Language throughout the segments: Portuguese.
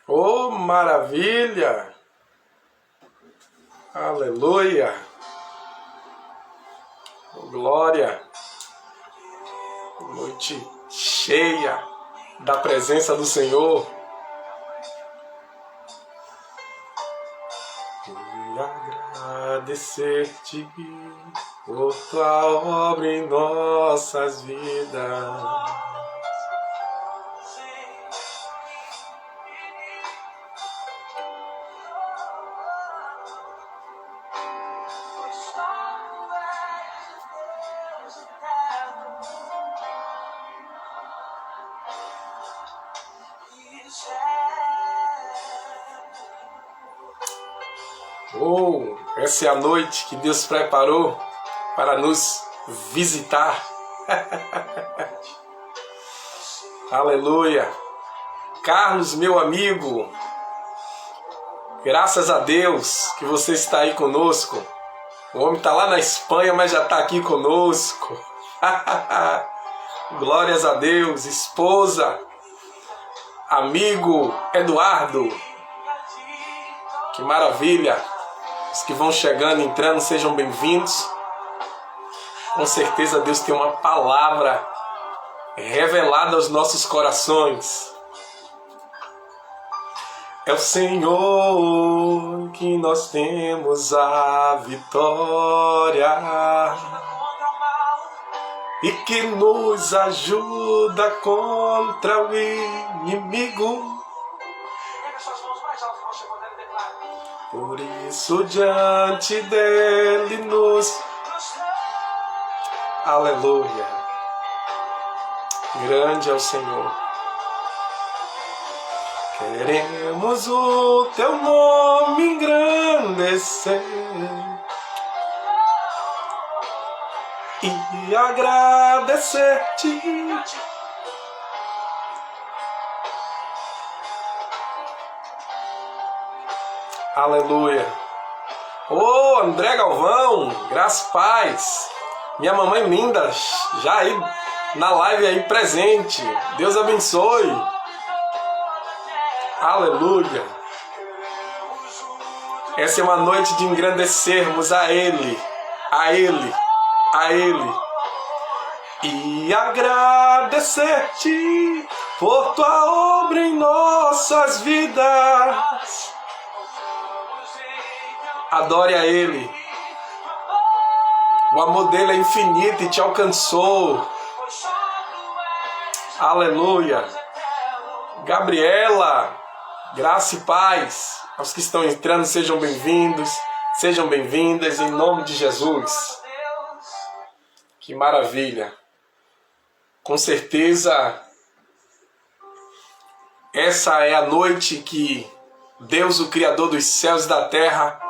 Oh, maravilha! Aleluia! Oh, glória! Noite cheia da presença do Senhor. E agradecer-te por tua obra em nossas vidas. Oh, essa é a noite que Deus preparou para nos visitar. Aleluia! Carlos, meu amigo, graças a Deus que você está aí conosco. O homem está lá na Espanha, mas já está aqui conosco. Glórias a Deus, esposa, amigo Eduardo. Que maravilha! Os que vão chegando, entrando, sejam bem-vindos. Com certeza Deus tem uma palavra revelada aos nossos corações. É o Senhor que nós temos a vitória e que nos ajuda contra o inimigo. Por isso diante dele nos... Aleluia! Grande é o Senhor. Queremos o teu nome engrandecer e agradecer-te. Aleluia! Ô, André Galvão, graças e paz. Minha mamãe linda, já aí na live aí presente. Deus abençoe. Aleluia! Essa é uma noite de engrandecermos a Ele, a Ele, a Ele. E agradecer-te por tua obra em nossas vidas. Adore a Ele. O amor dele é infinito e te alcançou. Aleluia. Gabriela, graça e paz. Aos que estão entrando, sejam bem-vindos, sejam bem-vindas em nome de Jesus. Que maravilha. Com certeza, essa é a noite que Deus, o Criador dos céus e da terra,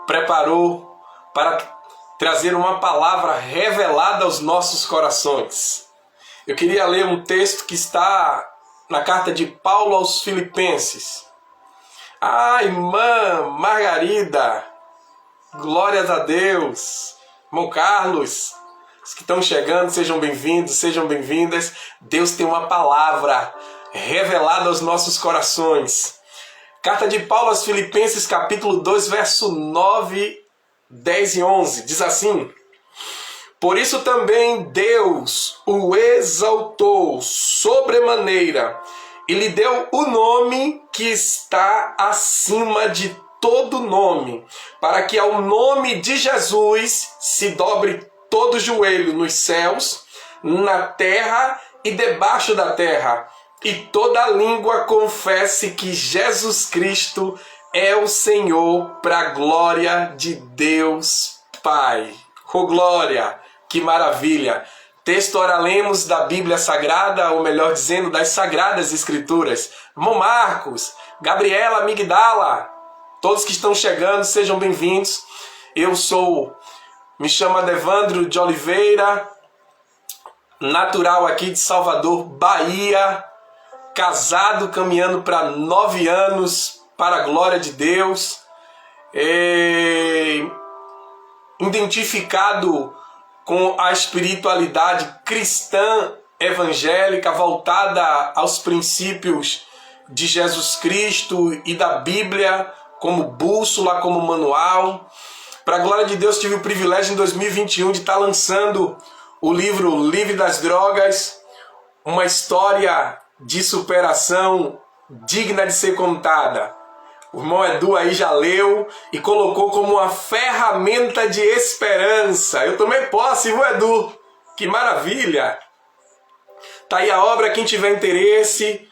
preparou para trazer uma palavra revelada aos nossos corações. Eu queria ler um texto que está na carta de Paulo aos Filipenses. Ah, irmã Margarida, glórias a Deus. Irmão Carlos, os que estão chegando, sejam bem-vindos, sejam bem-vindas. Deus tem uma palavra revelada aos nossos corações. Carta de Paulo aos Filipenses, capítulo 2, verso 9, 10 e 11. Diz assim: por isso também Deus o exaltou sobremaneira e lhe deu o nome que está acima de todo nome, para que ao nome de Jesus se dobre todo joelho nos céus, na terra e debaixo da terra, e toda língua confesse que Jesus Cristo é o Senhor, para a glória de Deus Pai. Oh, glória! Que maravilha! Texto ora lemos da Bíblia Sagrada, ou melhor dizendo, das Sagradas Escrituras. Irmão Marcos, Gabriela, Migdala, todos que estão chegando, sejam bem-vindos. Me chamo Adevandro de Oliveira, natural aqui de Salvador, Bahia, casado, caminhando para 9 anos, para a glória de Deus, identificado com a espiritualidade cristã evangélica, voltada aos princípios de Jesus Cristo e da Bíblia como bússola, como manual. Para a glória de Deus, tive o privilégio em 2021 de estar lançando o livro Livre das Drogas, uma história de superação digna de ser contada. O irmão Edu aí já leu e colocou como uma ferramenta de esperança. Eu tomei posse, viu, Edu? Que maravilha! Tá aí a obra, quem tiver interesse,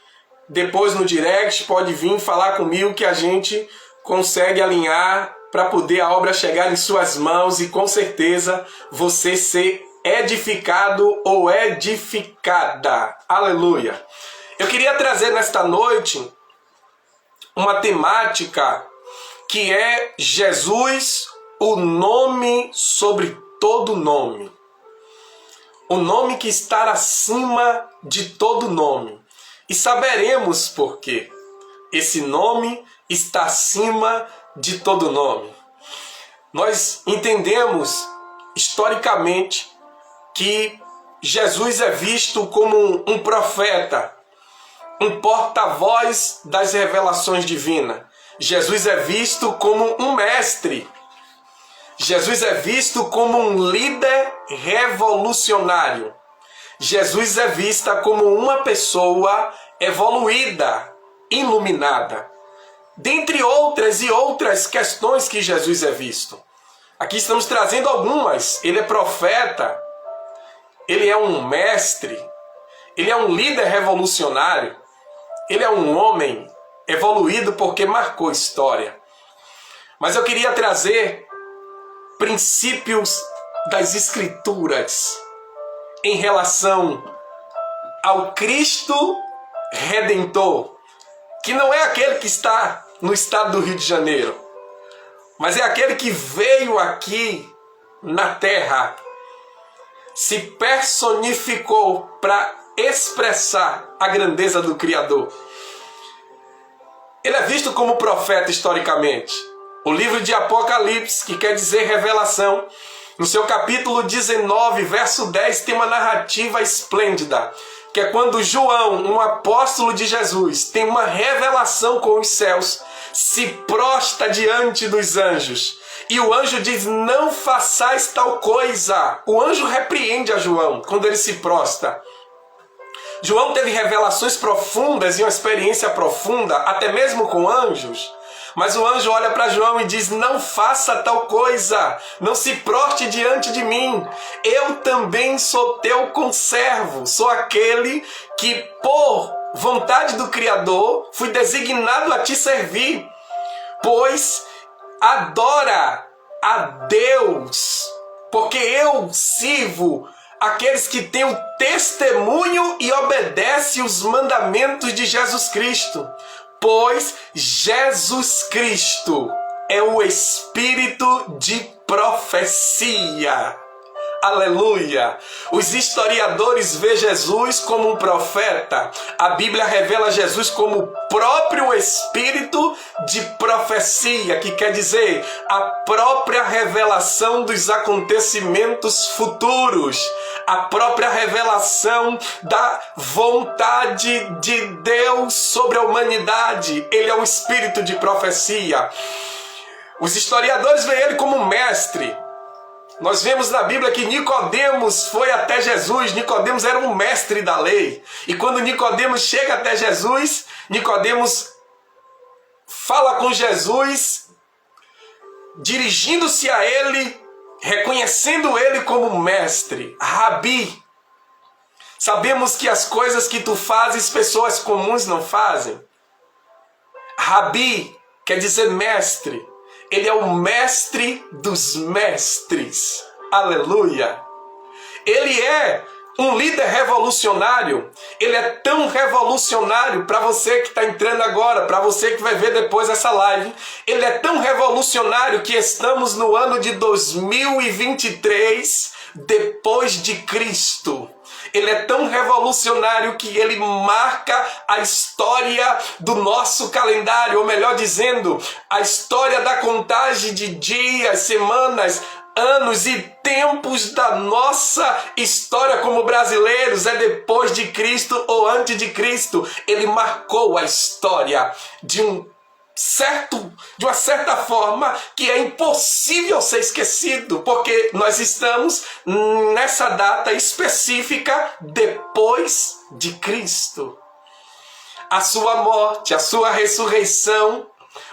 depois no direct pode vir falar comigo que a gente consegue alinhar para poder a obra chegar em suas mãos e com certeza você ser edificado ou edificada. Aleluia! Eu queria trazer nesta noite uma temática que é Jesus, o nome sobre todo nome. O nome que está acima de todo nome. E saberemos por quê. Esse nome está acima de todo nome. Nós entendemos historicamente que Jesus é visto como um profeta, um porta-voz das revelações divinas. Jesus é visto como um mestre. Jesus é visto como um líder revolucionário. Jesus é vista como uma pessoa evoluída, iluminada. Dentre outras e outras questões que Jesus é visto. Aqui estamos trazendo algumas. Ele é profeta, ele é um mestre, ele é um líder revolucionário, ele é um homem evoluído porque marcou história. Mas eu queria trazer princípios das Escrituras em relação ao Cristo Redentor, que não é aquele que está no estado do Rio de Janeiro, mas é aquele que veio aqui na terra, se personificou para expressar a grandeza do Criador. Ele é visto como profeta historicamente. O livro de Apocalipse, que quer dizer revelação, no seu capítulo 19, verso 10, tem uma narrativa esplêndida, que é quando João, um apóstolo de Jesus, tem uma revelação com os céus, se prostra diante dos anjos. E o anjo diz, não façais tal coisa. O anjo repreende a João quando ele se prostra. João teve revelações profundas e uma experiência profunda, até mesmo com anjos. Mas o anjo olha para João e diz, não faça tal coisa, não se proste diante de mim. Eu também sou teu conservo, sou aquele que por vontade do Criador fui designado a te servir, pois adora a Deus, porque eu sirvo aqueles que têm o testemunho e obedecem os mandamentos de Jesus Cristo. Pois Jesus Cristo é o espírito de profecia. Aleluia! Os historiadores veem Jesus como um profeta. A Bíblia revela Jesus como o próprio espírito de profecia, que quer dizer a própria revelação dos acontecimentos futuros, a própria revelação da vontade de Deus sobre a humanidade. Ele é um espírito de profecia. Os historiadores veem ele como um mestre. Nós vemos na Bíblia que Nicodemos foi até Jesus. Nicodemos era um mestre da lei. E quando Nicodemos chega até Jesus, Nicodemos fala com Jesus, dirigindo-se a ele, reconhecendo ele como mestre, Rabi. Sabemos que as coisas que tu fazes, pessoas comuns não fazem. Rabi quer dizer mestre. Ele é o mestre dos mestres. Aleluia! Ele é um líder revolucionário. Ele é tão revolucionário, para você que está entrando agora, para você que vai ver depois essa live, ele é tão revolucionário que estamos no ano de 2023, depois de Cristo. Ele é tão revolucionário que ele marca a história do nosso calendário, ou melhor dizendo, a história da contagem de dias, semanas, anos e tempos da nossa história como brasileiros, é depois de Cristo ou antes de Cristo. Ele marcou a história de uma certa forma que é impossível ser esquecido, porque nós estamos nessa data específica depois de Cristo. A sua morte, a sua ressurreição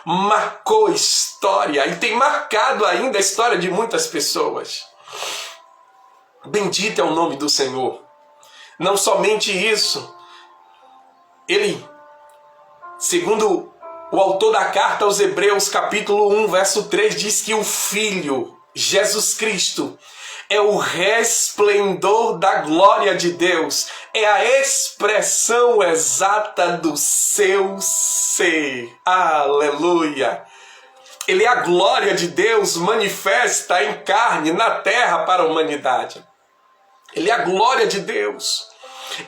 marcou história e tem marcado ainda a história de muitas pessoas. Bendito é o nome do Senhor. Não somente isso, ele, segundo o autor da carta aos Hebreus, capítulo 1, verso 3, diz que o Filho, Jesus Cristo, é o resplendor da glória de Deus, é a expressão exata do seu ser. Aleluia! Ele é a glória de Deus manifesta em carne na terra para a humanidade. Ele é a glória de Deus.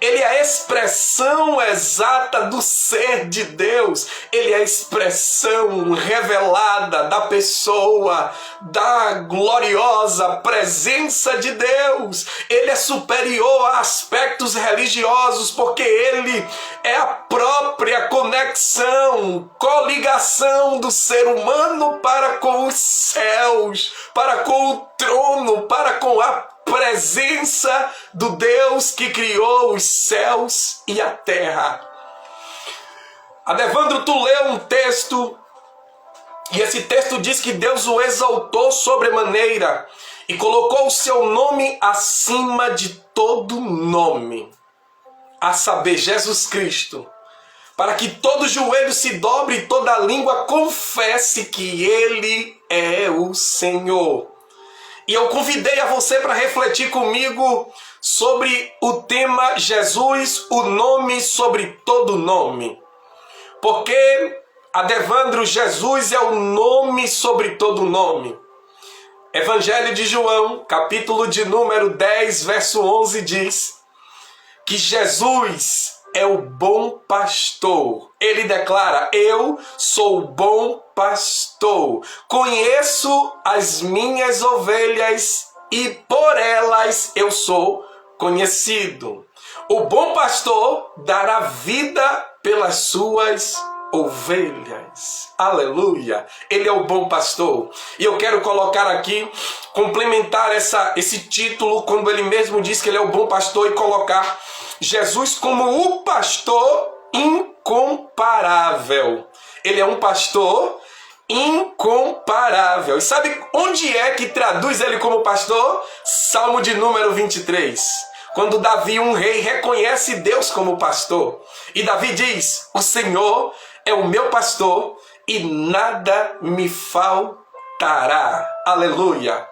Ele é a expressão exata do ser de Deus. Ele é a expressão revelada da pessoa, da gloriosa presença de Deus. Ele é superior a aspectos religiosos, porque ele é a própria conexão, coligação do ser humano para com os céus, para com o trono, para com a presença do Deus que criou os céus e a terra. Adevandro, tu leu um texto, e esse texto diz que Deus o exaltou sobremaneira e colocou o seu nome acima de todo nome, a saber, Jesus Cristo, para que todo joelho se dobre e toda língua confesse que Ele é o Senhor. E eu convidei a você para refletir comigo sobre o tema Jesus, o nome sobre todo nome. Porque, Adevandro, Jesus é o nome sobre todo nome. Evangelho de João, capítulo de número 10, verso 11, diz que Jesus é o bom pastor. Ele declara: eu sou o bom pastor, conheço as minhas ovelhas e por elas eu sou conhecido. O bom pastor dará vida pelas suas ovelhas. Aleluia! Ele é o bom pastor. E eu quero colocar aqui, complementar esse título, quando ele mesmo diz que ele é o bom pastor, e colocar Jesus como o pastor incomparável. Ele é um pastor incomparável. E sabe onde é que traduz ele como pastor? Salmo de número 23. Quando Davi, um rei, reconhece Deus como pastor. E Davi diz: o Senhor é o meu pastor e nada me faltará. Aleluia!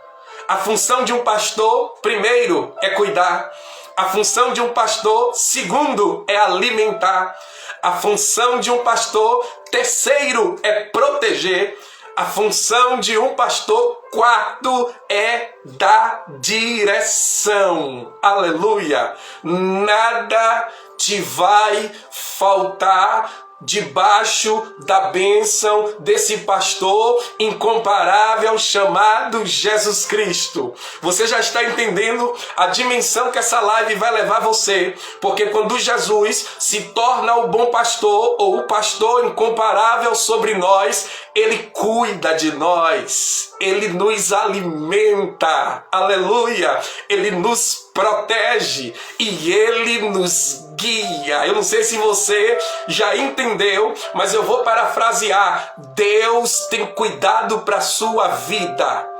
A função de um pastor, primeiro, é cuidar. A função de um pastor, segundo, é alimentar. A função de um pastor, terceiro, é proteger. A função de um pastor, quarto, é dar direção. Aleluia! Nada te vai faltar debaixo da bênção desse pastor incomparável chamado Jesus Cristo. Você já está entendendo a dimensão que essa live vai levar você, porque quando Jesus se torna o bom pastor ou o pastor incomparável sobre nós, ele cuida de nós, ele nos alimenta, aleluia, ele nos protege e ele nos guia. Eu não sei se você já entendeu, mas eu vou parafrasear: Deus tem cuidado para a sua vida.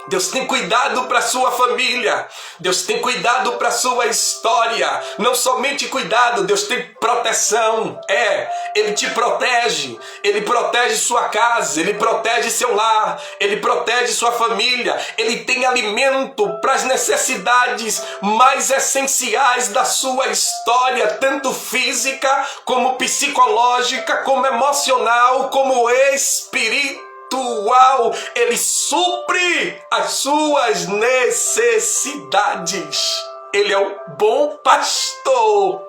Deus tem cuidado para a sua família. Deus tem cuidado para a sua história. Não somente cuidado, Deus tem proteção. Ele te protege. Ele protege sua casa. Ele protege seu lar. Ele protege sua família. Ele tem alimento para as necessidades mais essenciais da sua história, tanto física, como psicológica, como emocional, como espiritual. Ele supre as suas necessidades. Ele é o bom pastor.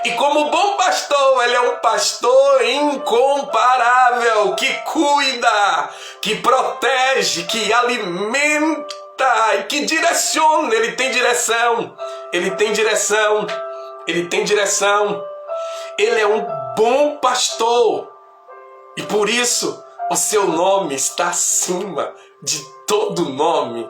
E como bom pastor, ele é um pastor incomparável, que cuida, que protege, que alimenta e que direciona. Ele tem direção, ele tem direção, ele tem direção. Ele é um bom pastor e por isso o seu nome está acima de todo nome.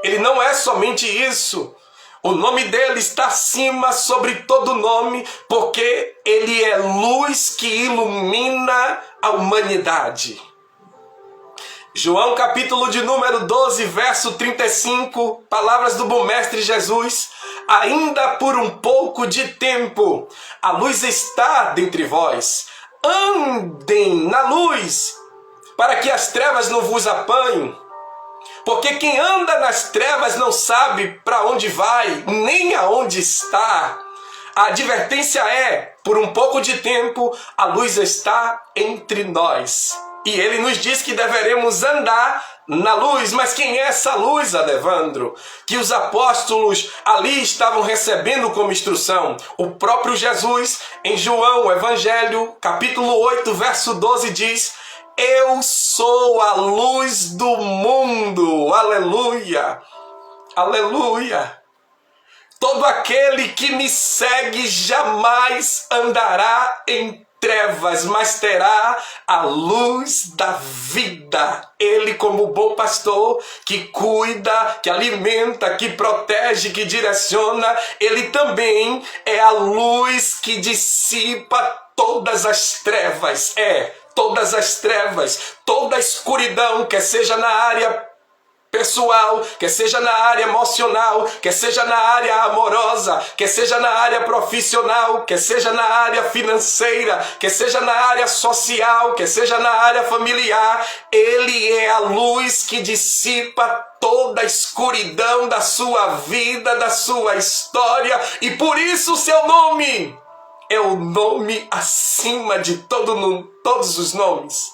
Ele não é somente isso. O nome dele está acima sobre todo nome, porque ele é luz que ilumina a humanidade. João capítulo de número 12, verso 35, palavras do bom mestre Jesus. Ainda por um pouco de tempo, a luz está dentre vós. Andem na luz, para que as trevas não vos apanhem. Porque quem anda nas trevas não sabe para onde vai, nem aonde está. A advertência é, por um pouco de tempo, a luz está entre nós. E ele nos diz que deveremos andar na luz. Mas quem é essa luz, Adevandro? Que os apóstolos ali estavam recebendo como instrução. O próprio Jesus, em João, Evangelho, capítulo 8, verso 12, diz: eu sou a luz do mundo. Aleluia! Aleluia! Todo aquele que me segue jamais andará em trevas, mas terá a luz da vida. Ele, como bom pastor, que cuida, que alimenta, que protege, que direciona, ele também é a luz que dissipa todas as trevas. Todas as trevas, toda a escuridão, quer seja na área pessoal, quer seja na área emocional, quer seja na área amorosa, quer seja na área profissional, quer seja na área financeira, quer seja na área social, quer seja na área familiar. Ele é a luz que dissipa toda a escuridão da sua vida, da sua história, e por isso o seu nome é o nome acima de todos os nomes,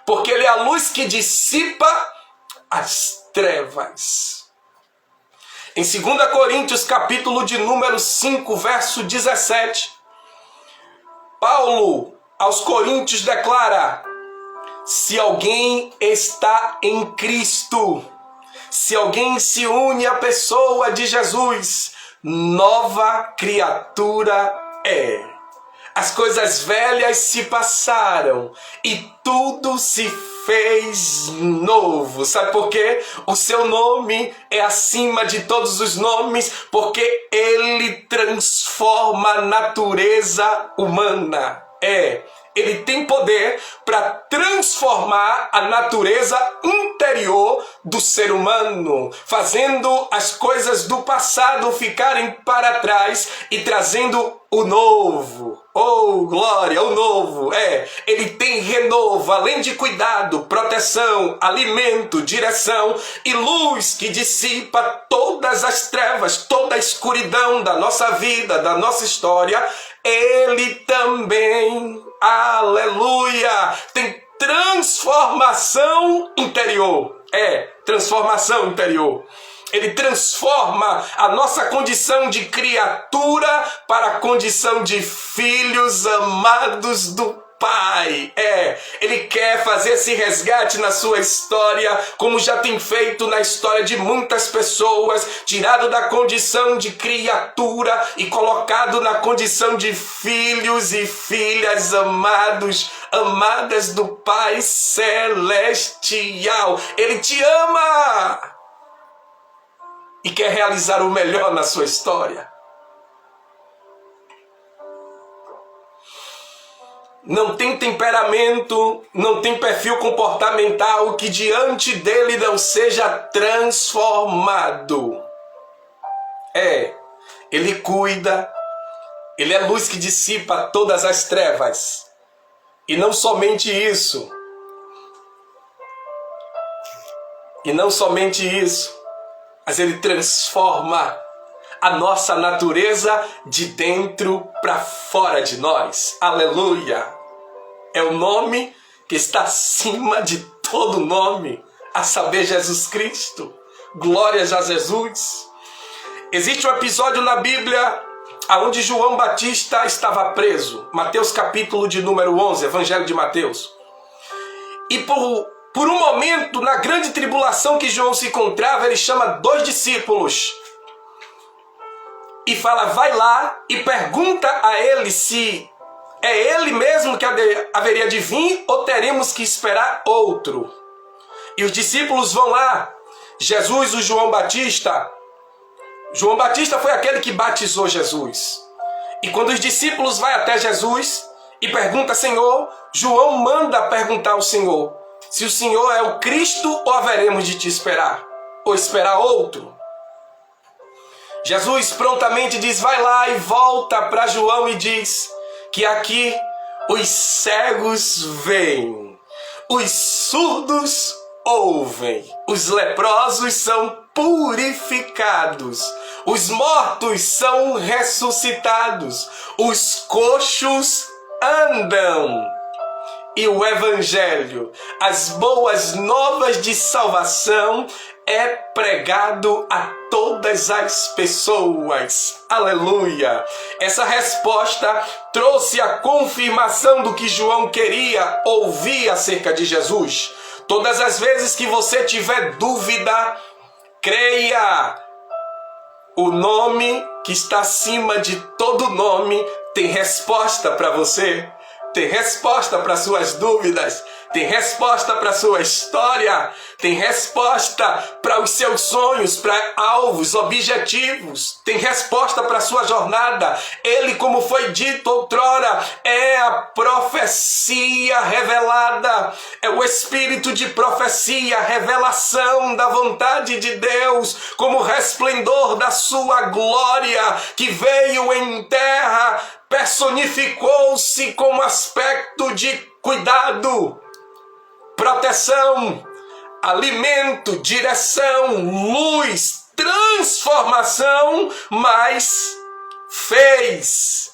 porque ele é a luz que dissipa as trevas. Em 2 Coríntios, capítulo de número 5, verso 17, Paulo aos Coríntios declara: se alguém está em Cristo, se alguém se une à pessoa de Jesus, nova criatura é. As coisas velhas se passaram e tudo se fez novo. Sabe por quê? O seu nome é acima de todos os nomes, porque ele transforma a natureza humana. Ele tem poder para transformar a natureza interior do ser humano, fazendo as coisas do passado ficarem para trás e trazendo o novo. Oh, glória, o novo. Ele tem renovo, além de cuidado, proteção, alimento, direção e luz que dissipa todas as trevas, toda a escuridão da nossa vida, da nossa história. Ele também, aleluia, tem transformação interior. Transformação interior. Ele transforma a nossa condição de criatura para a condição de filhos amados do Pai. Ele quer fazer esse resgate na sua história, como já tem feito na história de muitas pessoas, tirado da condição de criatura e colocado na condição de filhos e filhas amados, amadas do Pai Celestial. Ele te ama e quer realizar o melhor na sua história. Não tem temperamento, não tem perfil comportamental que diante dele não seja transformado. Ele cuida, ele é luz que dissipa todas as trevas. E não somente isso. Mas ele transforma a nossa natureza de dentro para fora de nós. Aleluia! É o nome que está acima de todo nome, a saber, Jesus Cristo. Glórias a Jesus. Existe um episódio na Bíblia onde João Batista estava preso. Mateus capítulo de número 11, Evangelho de Mateus. E por Por um momento, na grande tribulação que João se encontrava, ele chama 2 discípulos e fala, vai lá e pergunta a ele se é ele mesmo que haveria de vir ou teremos que esperar outro. E os discípulos vão lá. Jesus, o João Batista foi aquele que batizou Jesus. E quando os discípulos vão até Jesus e perguntam, Senhor, João manda perguntar ao Senhor se o Senhor é o Cristo ou haveremos de te esperar, ou esperar outro. Jesus prontamente diz, vai lá e volta para João e diz que aqui os cegos veem, os surdos ouvem, os leprosos são purificados, os mortos são ressuscitados, os coxos andam. E o Evangelho, as boas novas de salvação, é pregado a todas as pessoas. Aleluia! Essa resposta trouxe a confirmação do que João queria ouvir acerca de Jesus. Todas as vezes que você tiver dúvida, creia. O nome que está acima de todo nome tem resposta para você. Tem resposta para suas dúvidas, tem resposta para sua história, tem resposta para os seus sonhos, para alvos, objetivos, tem resposta para sua jornada. Ele, como foi dito outrora, é a profecia revelada, é o espírito de profecia, revelação da vontade de Deus, como resplendor da sua glória, que veio em terra, personificou-se com aspecto de cuidado, proteção, alimento, direção, luz, transformação, mas fez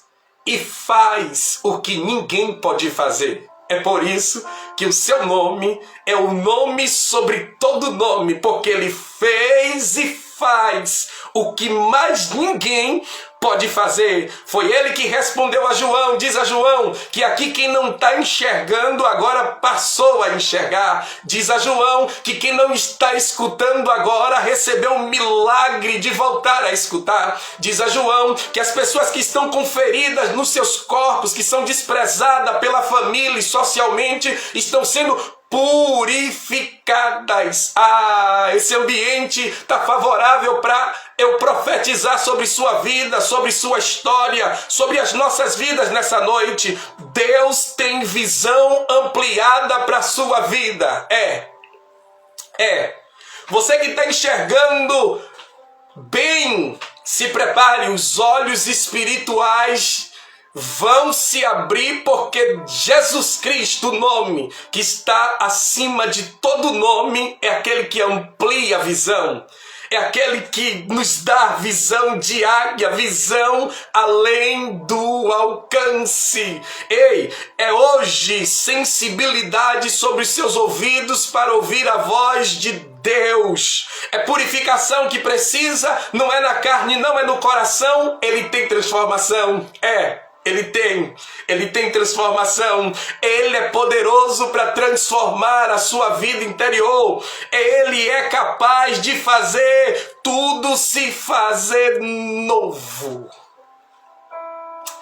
e faz o que ninguém pode fazer. É por isso que o seu nome é o nome sobre todo nome, porque ele fez e faz o que mais ninguém pode fazer. Foi ele que respondeu a João, diz a João, que aqui quem não está enxergando agora passou a enxergar. Diz a João que quem não está escutando agora recebeu um milagre de voltar a escutar. Diz a João que as pessoas que estão com feridas nos seus corpos, que são desprezadas pela família e socialmente, estão sendo purificadas. Esse ambiente está favorável para eu profetizar sobre sua vida, sobre sua história, sobre as nossas vidas nessa noite. Deus tem visão ampliada para a sua vida. Você que está enxergando bem, se prepare, os olhos espirituais vão se abrir, porque Jesus Cristo, o nome que está acima de todo nome, é aquele que amplia a visão. É aquele que nos dá visão de águia, visão além do alcance. É hoje sensibilidade sobre os seus ouvidos para ouvir a voz de Deus. É purificação que precisa, não é na carne, não é no coração. Ele tem transformação. Ele tem transformação. Ele é poderoso para transformar a sua vida interior. Ele é capaz de fazer tudo se fazer novo.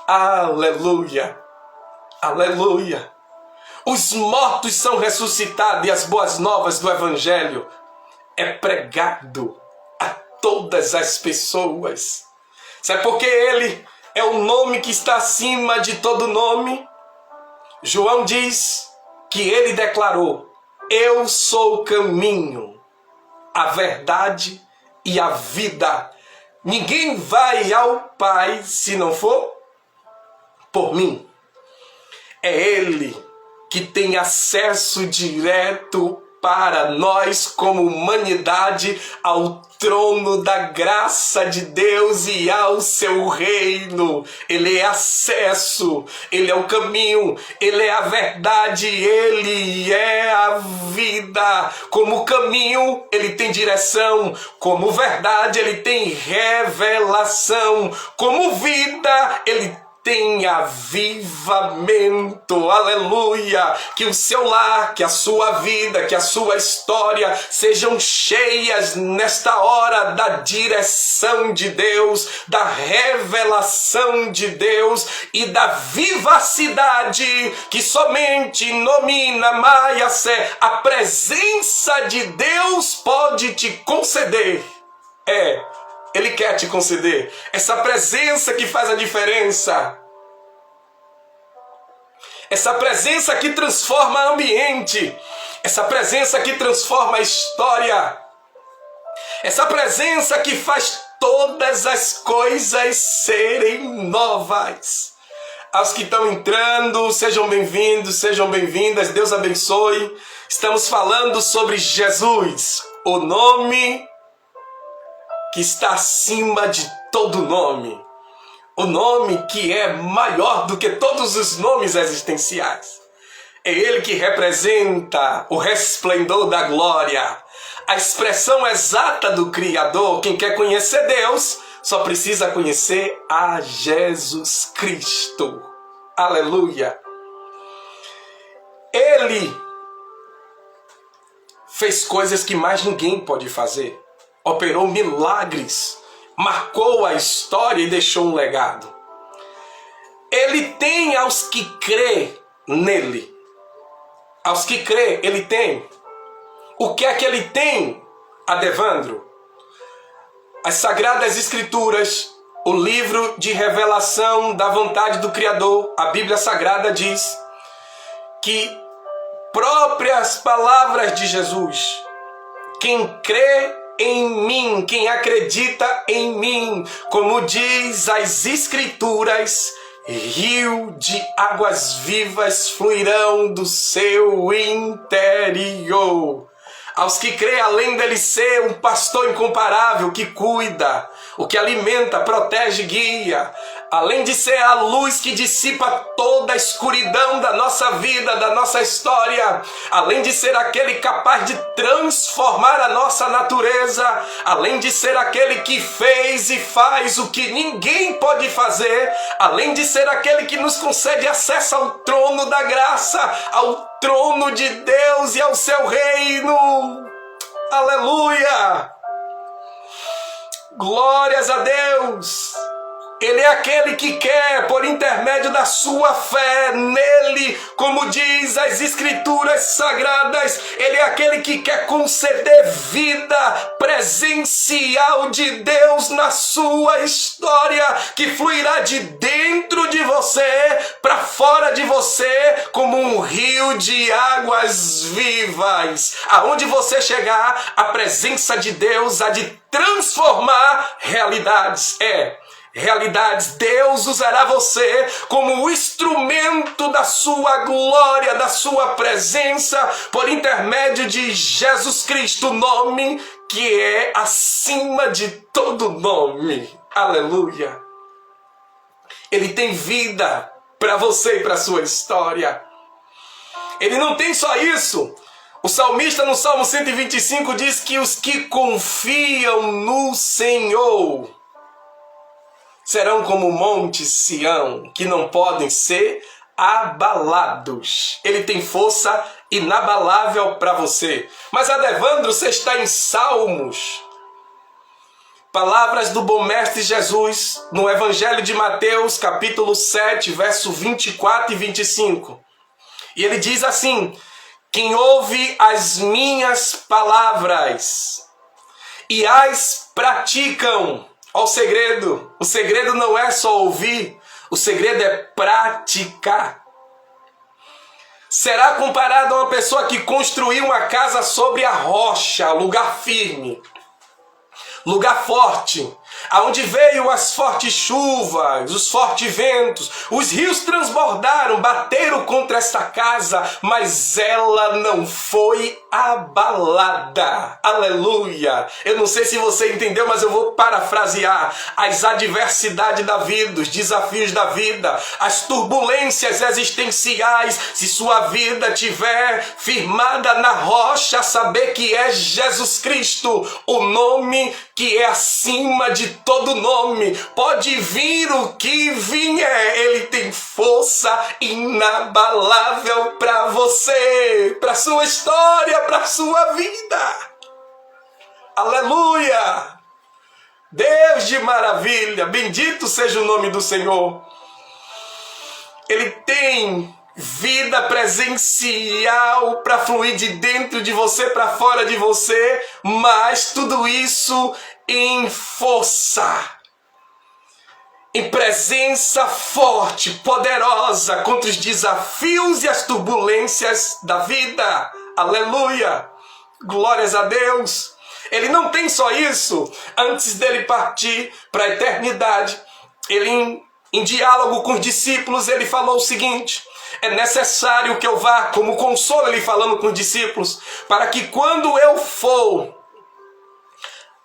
Aleluia, aleluia. Os mortos são ressuscitados e as boas novas do Evangelho é pregado a todas as pessoas. Sabe por que ele é o nome que está acima de todo nome? João diz que ele declarou: eu sou o caminho, a verdade e a vida. Ninguém vai ao Pai se não for por mim. É ele que tem acesso direto para nós, como humanidade, ao trono da graça de Deus e ao seu reino. Ele é acesso, ele é o caminho, ele é a verdade, ele é a vida. Como caminho, ele tem direção. Como verdade, ele tem revelação. Como vida, ele tem avivamento, aleluia, que o seu lar, que a sua vida, que a sua história sejam cheias nesta hora da direção de Deus, da revelação de Deus e da vivacidade que somente nomina Maiasé, a presença de Deus pode te conceder. Ele quer te conceder essa presença que faz a diferença. Essa presença que transforma ambiente. Essa presença que transforma a história. Essa presença que faz todas as coisas serem novas. Aos que estão entrando, sejam bem-vindos, sejam bem-vindas. Deus abençoe. Estamos falando sobre Jesus, o nome que está acima de todo nome. O nome que é maior do que todos os nomes existenciais. É Ele que representa o resplendor da glória, a expressão exata do Criador. Quem quer conhecer Deus só precisa conhecer a Jesus Cristo. Aleluia! Ele fez coisas que mais ninguém pode fazer. Operou milagres, marcou a história e deixou um legado. Ele tem aos que crê nele. Aos que crê, ele tem. O que é que ele tem, Adevandro? As Sagradas Escrituras, o livro de revelação da vontade do Criador, a Bíblia Sagrada diz que próprias palavras de Jesus, quem crê em mim, quem acredita em mim, como diz as Escrituras, rio de águas vivas fluirão do seu interior. Aos que crê, além dele ser um pastor incomparável que cuida, o que alimenta, protege, guia, além de ser a luz que dissipa toda a escuridão da nossa vida, da nossa história, além de ser aquele capaz de transformar a nossa natureza, além de ser aquele que fez e faz o que ninguém pode fazer, além de ser aquele que nos concede acesso ao trono da graça, ao trono de Deus e ao seu reino. Aleluia! Glórias a Deus! Ele é aquele que quer, por intermédio da sua fé nele, como diz as Escrituras Sagradas, ele é aquele que quer conceder vida presencial de Deus na sua história, que fluirá de dentro de você para fora de você, como um rio de águas vivas. Aonde você chegar, a presença de Deus há de transformar realidades. Realidades. Deus usará você como o instrumento da sua glória, da sua presença, por intermédio de Jesus Cristo, o nome que é acima de todo nome. Aleluia! Ele tem vida para você e para a sua história. Ele não tem só isso. O salmista no Salmo 125 diz que os que confiam no Senhor serão como o monte Sião, que não podem ser abalados. Ele tem força inabalável para você. Mas, Adevandro, você está em Salmos. Palavras do bom mestre Jesus, no Evangelho de Mateus, capítulo 7, verso 24 e 25. E ele diz assim: quem ouve as minhas palavras e as praticam. Olha o segredo. O segredo não é só ouvir, o segredo é praticar. Será comparado a uma pessoa que construiu uma casa sobre a rocha, lugar firme, lugar forte, aonde veio as fortes chuvas, os fortes ventos, os rios transbordaram, bateram contra esta casa, mas ela não foi abalada. Aleluia! Eu não sei se você entendeu, mas eu vou parafrasear. As adversidades da vida, os desafios da vida, as turbulências existenciais, se sua vida tiver firmada na rocha, saber que é Jesus Cristo, o nome que é acima de todo nome. Pode vir o que vier, ele tem força inabalável para você, para sua história, para sua vida. Aleluia! Deus de maravilha, bendito seja o nome do Senhor. Ele tem vida presencial para fluir de dentro de você para fora de você, mas tudo isso em força, em presença forte, poderosa contra os desafios e as turbulências da vida. Aleluia! Glórias a Deus! Ele não tem só isso. Antes dele partir para a eternidade, ele em diálogo com os discípulos, ele falou o seguinte: é necessário que eu vá, como consolo, ele falando com os discípulos, para que quando eu for,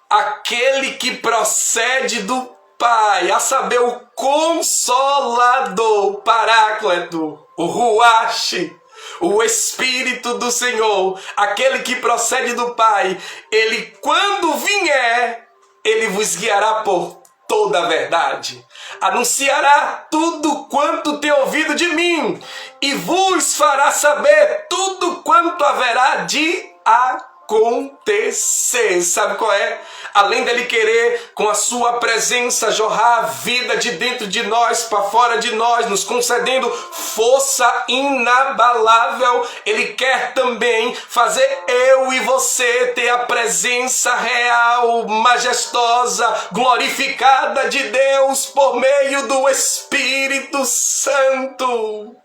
aquele que procede do Pai, a saber, o Consolador, o Paráclito, o Ruach, o Espírito do Senhor, aquele que procede do Pai, ele, quando vier, ele vos guiará por toda a verdade. Anunciará tudo quanto tem ouvido de mim e vos fará saber tudo quanto haverá de acontecer. Sabe qual é? Além dele querer, com a sua presença, jorrar a vida de dentro de nós para fora de nós, nos concedendo força inabalável, ele quer também fazer eu e você ter a presença real, majestosa, glorificada de Deus por meio do Espírito Santo.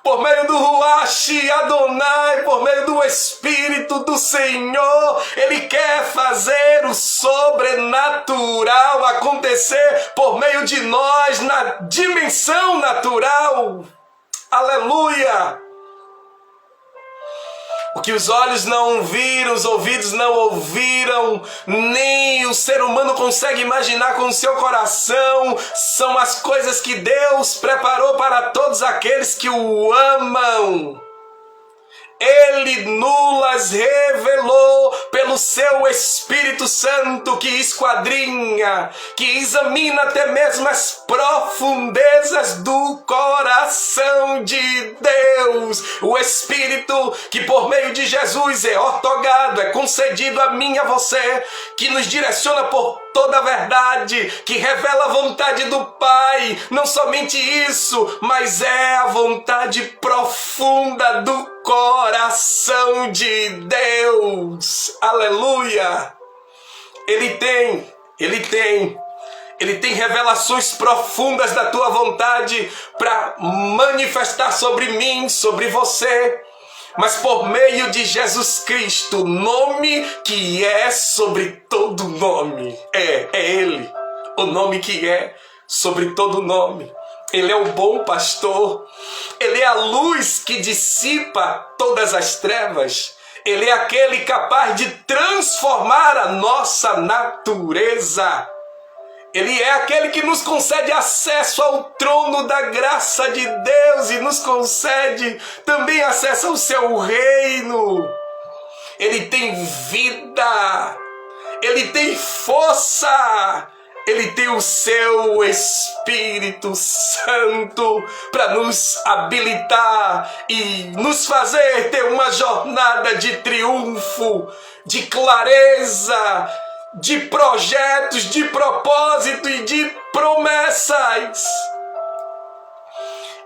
Por meio do Ruach Adonai, por meio do Espírito do Senhor, ele quer fazer o sobrenatural acontecer por meio de nós na dimensão natural. Aleluia! O que os olhos não viram, os ouvidos não ouviram, nem o ser humano consegue imaginar com o seu coração, são as coisas que Deus preparou para todos aqueles que o amam. Ele nulas revelou pelo seu Espírito Santo que esquadrinha, que examina até mesmo as profundezas do coração de Deus. O Espírito que por meio de Jesus é ortogado, é concedido a mim e a você, que nos direciona por toda a verdade, que revela a vontade do Pai. Não somente isso, mas é a vontade profunda do coração de Deus. Aleluia! Ele tem revelações profundas da tua vontade para manifestar sobre mim, sobre você. Mas por meio de Jesus Cristo, nome que é sobre todo nome. É Ele, o nome que é sobre todo nome. Ele é o bom pastor. Ele é a luz que dissipa todas as trevas. Ele é aquele capaz de transformar a nossa natureza. Ele é aquele que nos concede acesso ao trono da graça de Deus e nos concede também acesso ao seu reino. Ele tem vida, ele tem força, ele tem o seu Espírito Santo para nos habilitar e nos fazer ter uma jornada de triunfo, de clareza, de projetos, de propósito e de promessas.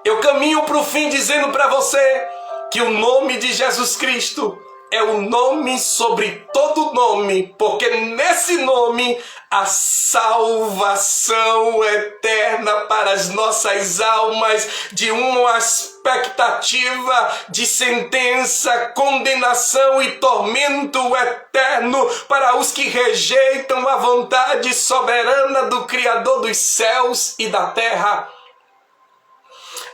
Eu caminho para o fim dizendo para você que o nome de Jesus Cristo é o nome sobre todo nome, porque nesse nome há salvação eterna para as nossas almas de uma expectativa de sentença, condenação e tormento eterno para os que rejeitam a vontade soberana do Criador dos céus e da terra.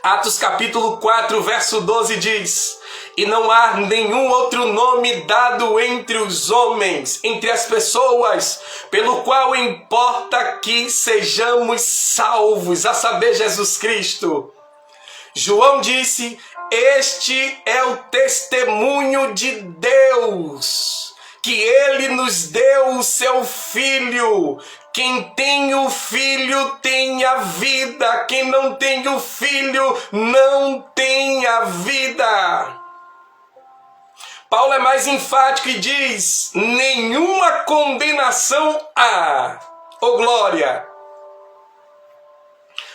Atos capítulo 4, verso 12 diz: e não há nenhum outro nome dado entre os homens, entre as pessoas, pelo qual importa que sejamos salvos, a saber, Jesus Cristo. João disse: este é o testemunho de Deus, que ele nos deu o seu Filho. Quem tem o Filho tem a vida. Quem não tem o Filho não tem a vida. Paulo é mais enfático e diz: nenhuma condenação há, ô glória,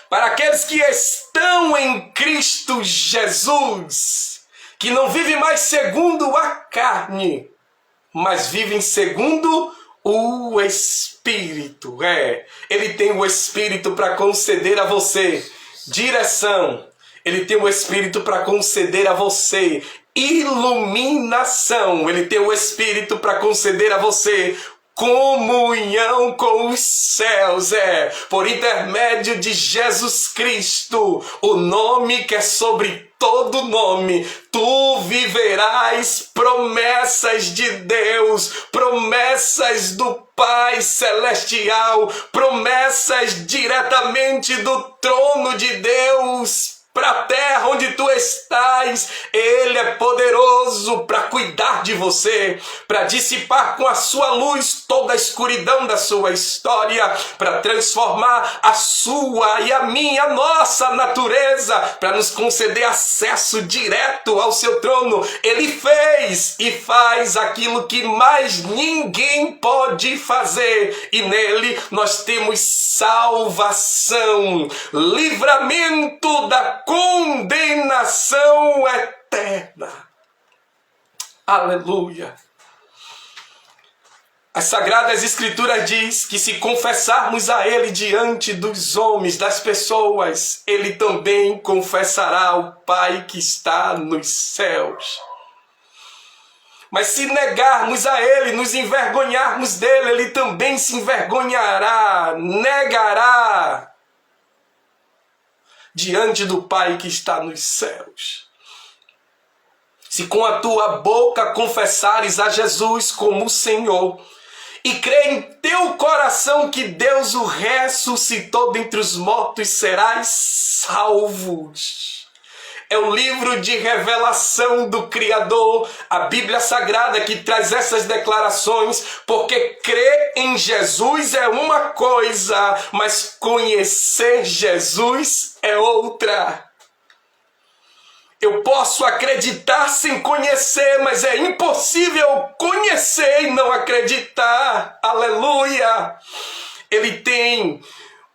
para aqueles que estão em Cristo Jesus, que não vivem mais segundo a carne, mas vivem segundo o Espírito. Ele tem o Espírito para conceder a você direção. Ele tem o Espírito para conceder a você iluminação. Ele tem o Espírito para conceder a você comunhão com os céus. Por intermédio de Jesus Cristo, o nome que é sobre todo nome, tu viverás promessas de Deus, promessas do Pai Celestial, promessas diretamente do trono de Deus para a terra onde tu estás. Ele é poderoso para cuidar de você, para dissipar com a sua luz toda a escuridão da sua história, para transformar a sua e a minha, a nossa natureza, para nos conceder acesso direto ao seu trono. Ele fez e faz aquilo que mais ninguém pode fazer, e nele nós temos salvação, livramento da condenação eterna. Aleluia. As Sagradas Escrituras diz que se confessarmos a Ele diante dos homens, das pessoas, Ele também confessará ao Pai que está nos céus. Mas se negarmos a Ele, nos envergonharmos dEle, Ele também se envergonhará, negará diante do Pai que está nos céus. Se com a tua boca confessares a Jesus como Senhor e crer em teu coração que Deus o ressuscitou dentre os mortos, serás salvos. É o livro de revelação do Criador, a Bíblia Sagrada, que traz essas declarações, porque crer em Jesus é uma coisa, mas conhecer Jesus é outra. Eu posso acreditar sem conhecer, mas é impossível conhecer e não acreditar. Aleluia! Ele tem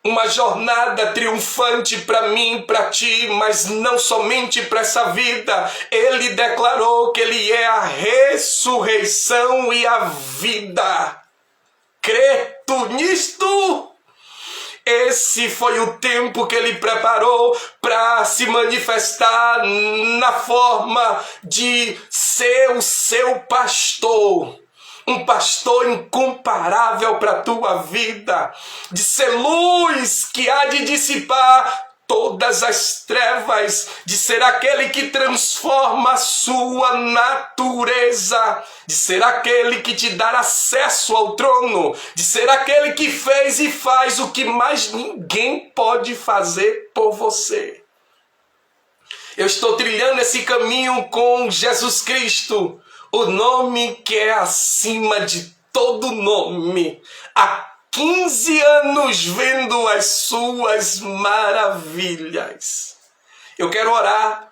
uma jornada triunfante para mim, para ti, mas não somente para essa vida. Ele declarou que Ele é a ressurreição e a vida. Crê tu nisto? Esse foi o tempo que Ele preparou para se manifestar na forma de ser o seu pastor. Um pastor incomparável para a tua vida, de ser luz que há de dissipar todas as trevas, de ser aquele que transforma a sua natureza, de ser aquele que te dá acesso ao trono, de ser aquele que fez e faz o que mais ninguém pode fazer por você. Eu estou trilhando esse caminho com Jesus Cristo, o nome que é acima de todo nome. Há 15 anos vendo as suas maravilhas. Eu quero orar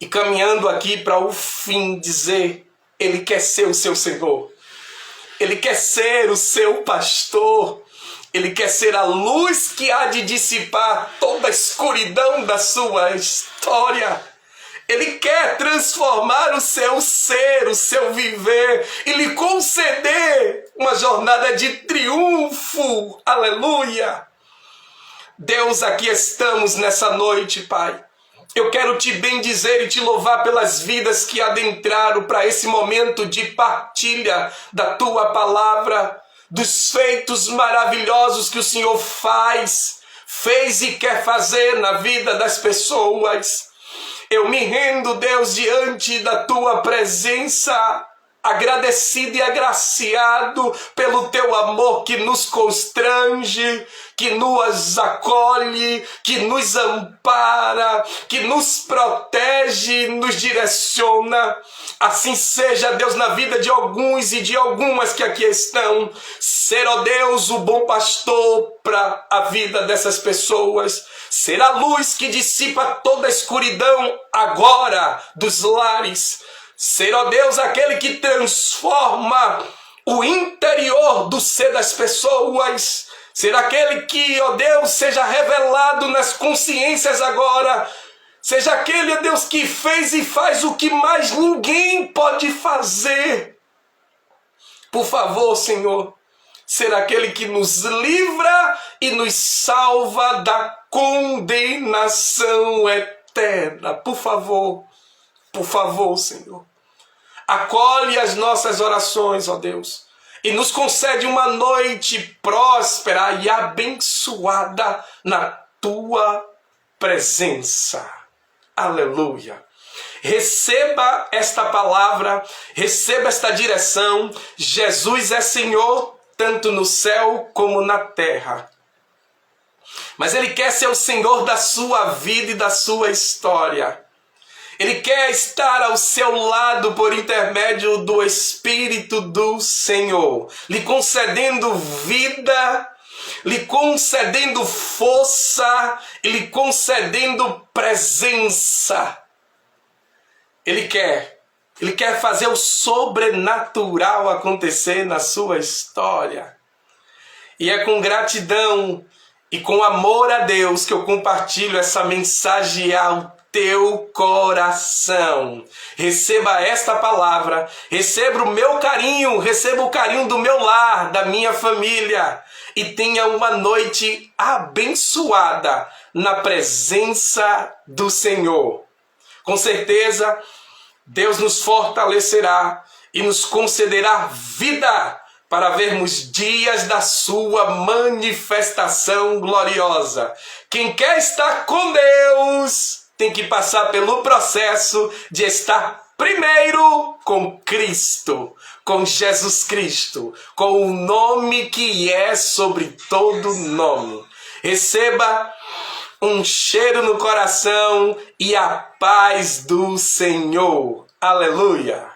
e, caminhando aqui para o fim, dizer: Ele quer ser o seu Senhor. Ele quer ser o seu pastor. Ele quer ser a luz que há de dissipar toda a escuridão da sua história. Ele quer transformar o seu ser, o seu viver, e lhe conceder uma jornada de triunfo. Aleluia! Deus, aqui estamos nessa noite, Pai. Eu quero te bendizer e te louvar pelas vidas que adentraram para esse momento de partilha da tua palavra, dos feitos maravilhosos que o Senhor fez e quer fazer na vida das pessoas. Eu me rendo, Deus, diante da tua presença. agradecido e agraciado pelo teu amor que nos constrange, que nos acolhe, que nos ampara, que nos protege, nos direciona. Assim seja, Deus, na vida de alguns e de algumas que aqui estão. Ser, ó Deus, o bom pastor para a vida dessas pessoas. Ser a luz que dissipa toda a escuridão agora dos lares. Ser, ó Deus, aquele que transforma o interior do ser das pessoas. Ser aquele que, ó Deus, seja revelado nas consciências agora. Seja aquele, ó Deus, que fez e faz o que mais ninguém pode fazer. Por favor, Senhor, ser aquele que nos livra e nos salva da condenação eterna. Por favor, Senhor. Acolhe as nossas orações, ó Deus, e nos concede uma noite próspera e abençoada na Tua presença. Aleluia. Receba esta palavra, receba esta direção. Jesus é Senhor, tanto no céu como na terra. Mas Ele quer ser o Senhor da sua vida e da sua história. Ele quer estar ao seu lado por intermédio do Espírito do Senhor, lhe concedendo vida, lhe concedendo força e lhe concedendo presença. Ele quer fazer o sobrenatural acontecer na sua história. E é com gratidão e com amor a Deus que eu compartilho essa mensagem ao teu coração. Receba esta palavra, receba o meu carinho, receba o carinho do meu lar, da minha família, e tenha uma noite abençoada na presença do Senhor. Com certeza, Deus nos fortalecerá e nos concederá vida para vermos dias da sua manifestação gloriosa. Quem quer estar com Deus tem que passar pelo processo de estar primeiro com Cristo, com Jesus Cristo, com o nome que é sobre todo nome. Receba um cheiro no coração e a paz do Senhor. Aleluia!